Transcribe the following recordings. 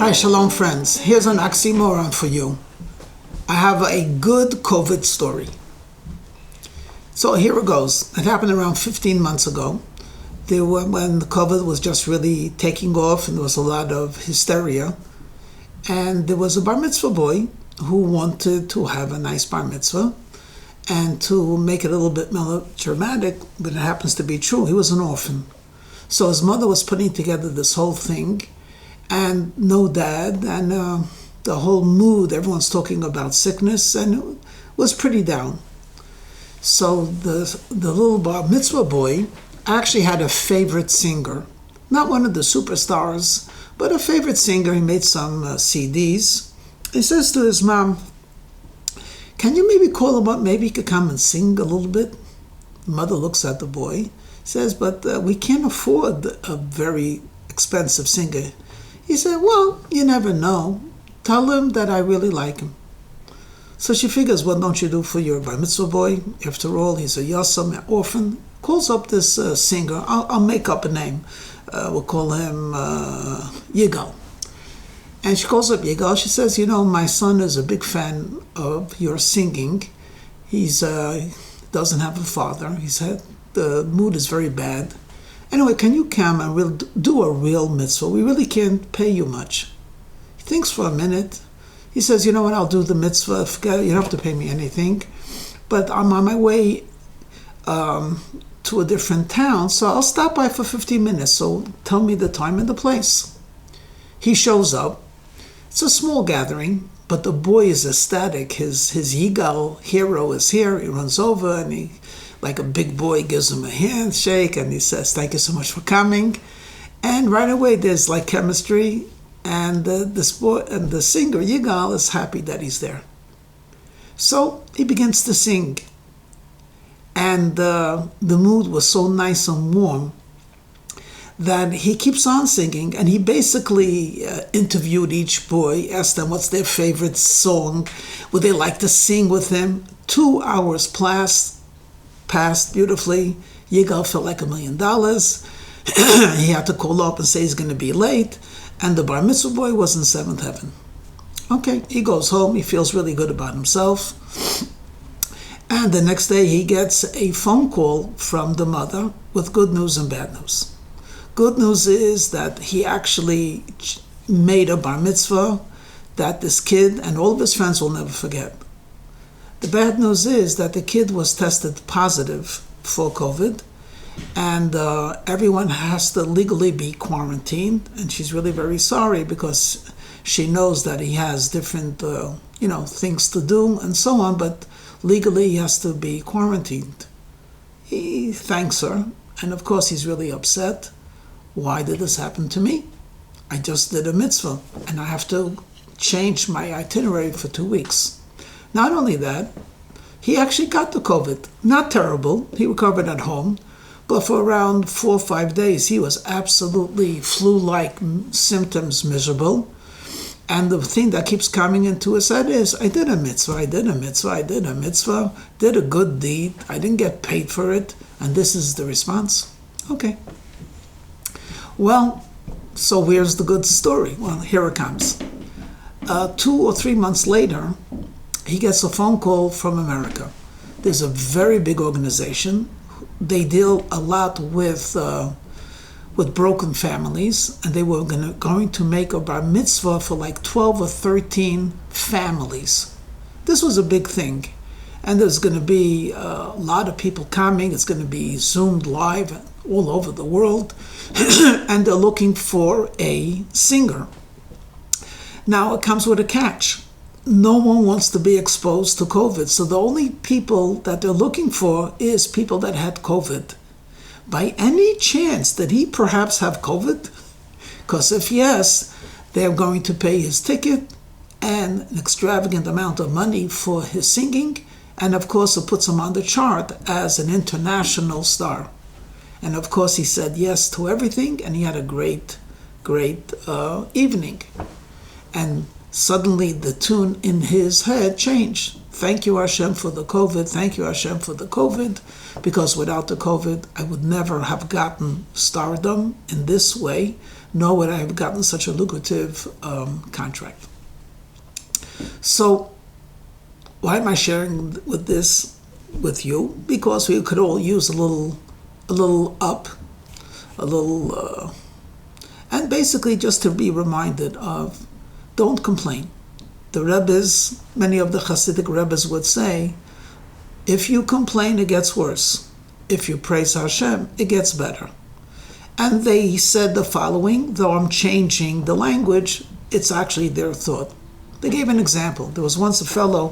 Hi, shalom friends. Here's an oxymoron for you. I have a good COVID story. So here it goes. It happened around 15 months ago. When the COVID was just really taking off and there was a lot of hysteria. And there was a bar mitzvah boy who wanted to have a nice bar mitzvah. And to make it a little bit melodramatic, but it happens to be true, he was an orphan. So his mother was putting together this whole thing, and no dad, and the whole mood, everyone's talking about sickness, and it was pretty down. So the little bar mitzvah boy actually had a favorite singer. Not one of the superstars, but a favorite singer. He made some CDs. He says to his mom, "Can you maybe call him up? Maybe he could come and sing a little bit?" The mother looks at the boy, says, "But we can't afford a very expensive singer." He said, "Well, you never know. Tell him that I really like him." So she figures, what don't you do for your bar mitzvah boy? After all, he's a yasam, an orphan. Calls up this singer. I'll make up a name. We'll call him Yigal. And she calls up Yigal. She says, "My son is a big fan of your singing. He's doesn't have a father. He said the mood is very bad. Anyway, can you come and we'll do a real mitzvah? We really can't pay you much." He thinks for a minute. He says, "You know what? I'll do the mitzvah. Forget it. You don't have to pay me anything. But I'm on my way to a different town, so I'll stop by for 15 minutes. So tell me the time and the place." He shows up. It's a small gathering, but the boy is ecstatic. His Yigal hero is here. He runs over and he, like a big boy, gives him a handshake and he says, "Thank you so much for coming." And right away there's like chemistry, and this boy and the singer Yigal is happy that he's there. So he begins to sing, and the mood was so nice and warm that he keeps on singing, and he basically interviewed each boy, asked them what's their favorite song, would they like to sing with him. 2 hours passed beautifully. Yigal felt like $1 million. He had to call up and say he's going to be late, and the bar mitzvah boy was in seventh heaven. Okay, he goes home. He feels really good about himself. And the next day he gets a phone call from the mother with good news and bad news. Good news is that he actually made a bar mitzvah that this kid and all of his friends will never forget. The bad news is that the kid was tested positive for COVID, and everyone has to legally be quarantined, and she's really very sorry because she knows that he has different things to do and so on, but legally he has to be quarantined. He thanks her, and of course he's really upset. Why did this happen to me? I just did a mitzvah, and I have to change my itinerary for 2 weeks. Not only that, he actually got the COVID. Not terrible. He recovered at home. But for around 4 or 5 days, he was absolutely flu-like symptoms, miserable. And the thing that keeps coming into his head is, I did a mitzvah, did a good deed. I didn't get paid for it. And this is the response. Okay. Well, so where's the good story? Well, here it comes. 2 or 3 months later, he gets a phone call from America. There's a very big organization. They deal a lot with broken families, and they were going to make a bar mitzvah for like 12 or 13 families. This was a big thing, and there's going to be a lot of people coming. It's going to be Zoomed live all over the world, and they're looking for a singer. Now it comes with a catch. No one wants to be exposed to COVID, so the only people that they're looking for is people that had COVID. By any chance, did he perhaps have COVID? Because if yes, they're going to pay his ticket and an extravagant amount of money for his singing, and of course it puts him on the chart as an international star. And of course he said yes to everything, and he had a great evening. And suddenly the tune in his head changed. Thank you, Hashem, for the COVID. Thank you, Hashem, for the COVID. Because without the COVID, I would never have gotten stardom in this way, nor would I have gotten such a lucrative contract. So, why am I sharing this with you? Because we could all use a little up, and basically just to be reminded of, don't complain. The Rebbes, many of the Hasidic Rebbes would say, if you complain, it gets worse. If you praise Hashem, it gets better. And they said the following, though I'm changing the language, it's actually their thought. They gave an example. There was once a fellow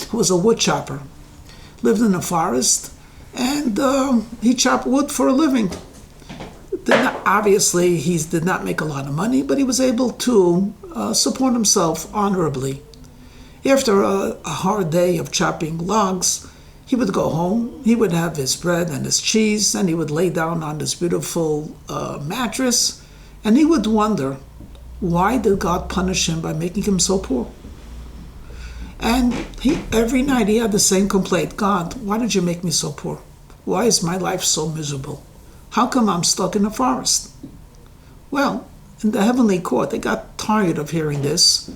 who was a wood chopper, lived in a forest, and he chopped wood for a living. Obviously, he did not make a lot of money, but he was able to support himself honorably. After a hard day of chopping logs, he would go home, he would have his bread and his cheese, and he would lay down on this beautiful mattress, and he would wonder, why did God punish him by making him so poor? And every night he had the same complaint, God, why did you make me so poor? Why is my life so miserable? How come I'm stuck in the forest? Well, in the heavenly court, they got tired of hearing this,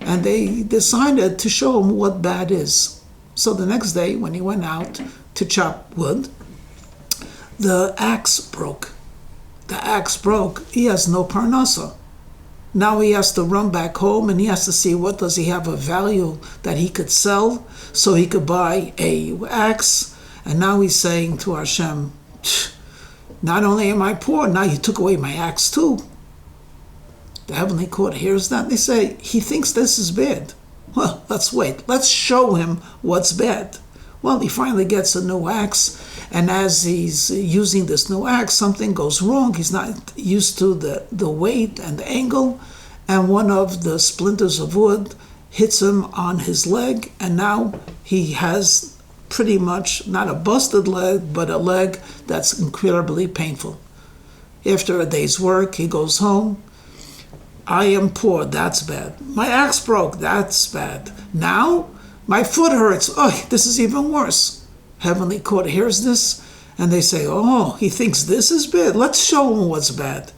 and they decided to show him what bad is. So the next day, when he went out to chop wood, the axe broke. The axe broke. He has no parnasa. Now he has to run back home, and he has to see what does he have of value that he could sell so he could buy a axe. And now he's saying to Hashem, not only am I poor, now you took away my axe too. The heavenly court hears that. They say, he thinks this is bad. Well, let's wait. Let's show him what's bad. Well, he finally gets a new axe, and as he's using this new axe, something goes wrong. He's not used to the weight and the angle, and one of the splinters of wood hits him on his leg, and now he has pretty much not a busted leg, but a leg that's incredibly painful. After a day's work, he goes home. I am poor, that's bad. My axe broke, that's bad. Now, my foot hurts, oh, this is even worse. Heavenly court hears this, and they say, oh, he thinks this is bad. Let's show him what's bad.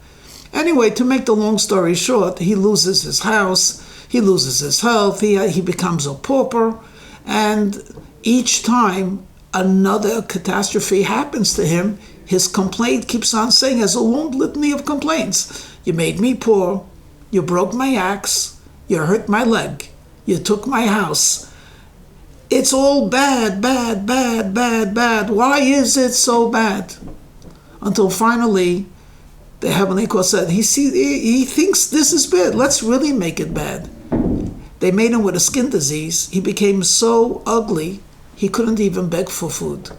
Anyway, to make the long story short, he loses his house, he loses his health, he becomes a pauper, and each time another catastrophe happens to him, his complaint keeps on saying, as a long litany of complaints. You made me poor, you broke my axe, you hurt my leg, you took my house. It's all bad, bad, bad, bad, bad. Why is it so bad? Until finally, the heavenly court said, he thinks this is bad. Let's really make it bad. They made him with a skin disease. He became so ugly, he couldn't even beg for food.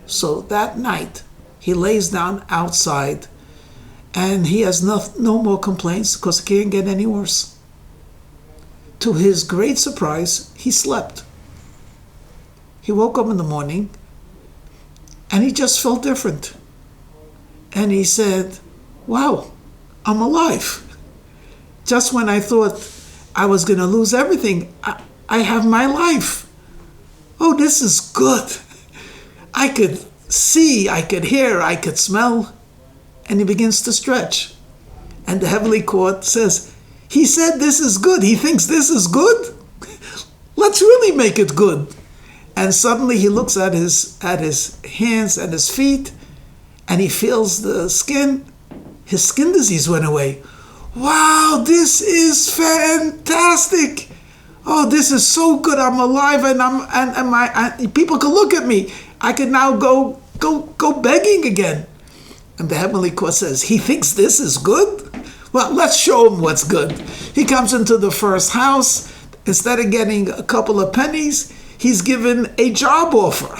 So that night, he lays down outside, and he has no more complaints because it can't get any worse. To his great surprise, he slept. He woke up in the morning, and he just felt different. And he said, wow, I'm alive. Just when I thought I was going to lose everything, I have my life. Oh, this is good. I could see, I could hear, I could smell. And he begins to stretch. And the heavenly court says, he said this is good. He thinks this is good? Let's really make it good. And suddenly he looks at his hands and his feet, and he feels the skin. His skin disease went away. Wow, this is fantastic. Oh, this is so good. I'm alive, and people can look at me. I can now go begging again. And the heavenly court says, he thinks this is good? Well, let's show him what's good. He comes into the first house. Instead of getting a couple of pennies, he's given a job offer.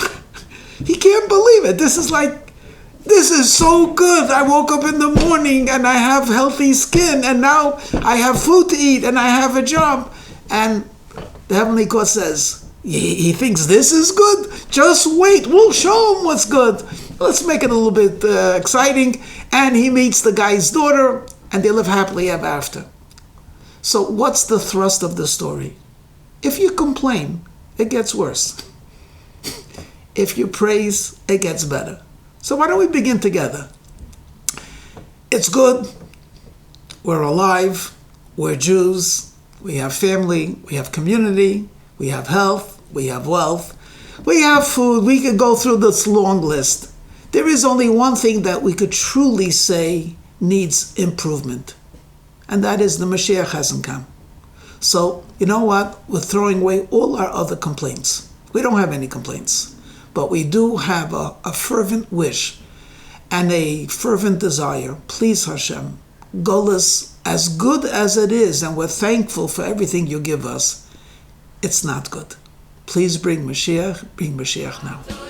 He can't believe it. This is so good. I woke up in the morning and I have healthy skin, and now I have food to eat and I have a job. And the heavenly court says, he thinks this is good? Just wait. We'll show him what's good. Let's make it a little bit exciting. And he meets the guy's daughter, and they live happily ever after. So what's the thrust of the story? If you complain, it gets worse. If you praise, it gets better. So why don't we begin together? It's good. We're alive. We're Jews. We have family. We have community. We have health. We have wealth. We have food. We could go through this long list. There is only one thing that we could truly say needs improvement. And that is the Mashiach hasn't come. So, you know what? We're throwing away all our other complaints. We don't have any complaints. But we do have a fervent wish and a fervent desire. Please, Hashem, Golus, as good as it is, and we're thankful for everything you give us, it's not good. Please bring Mashiach now.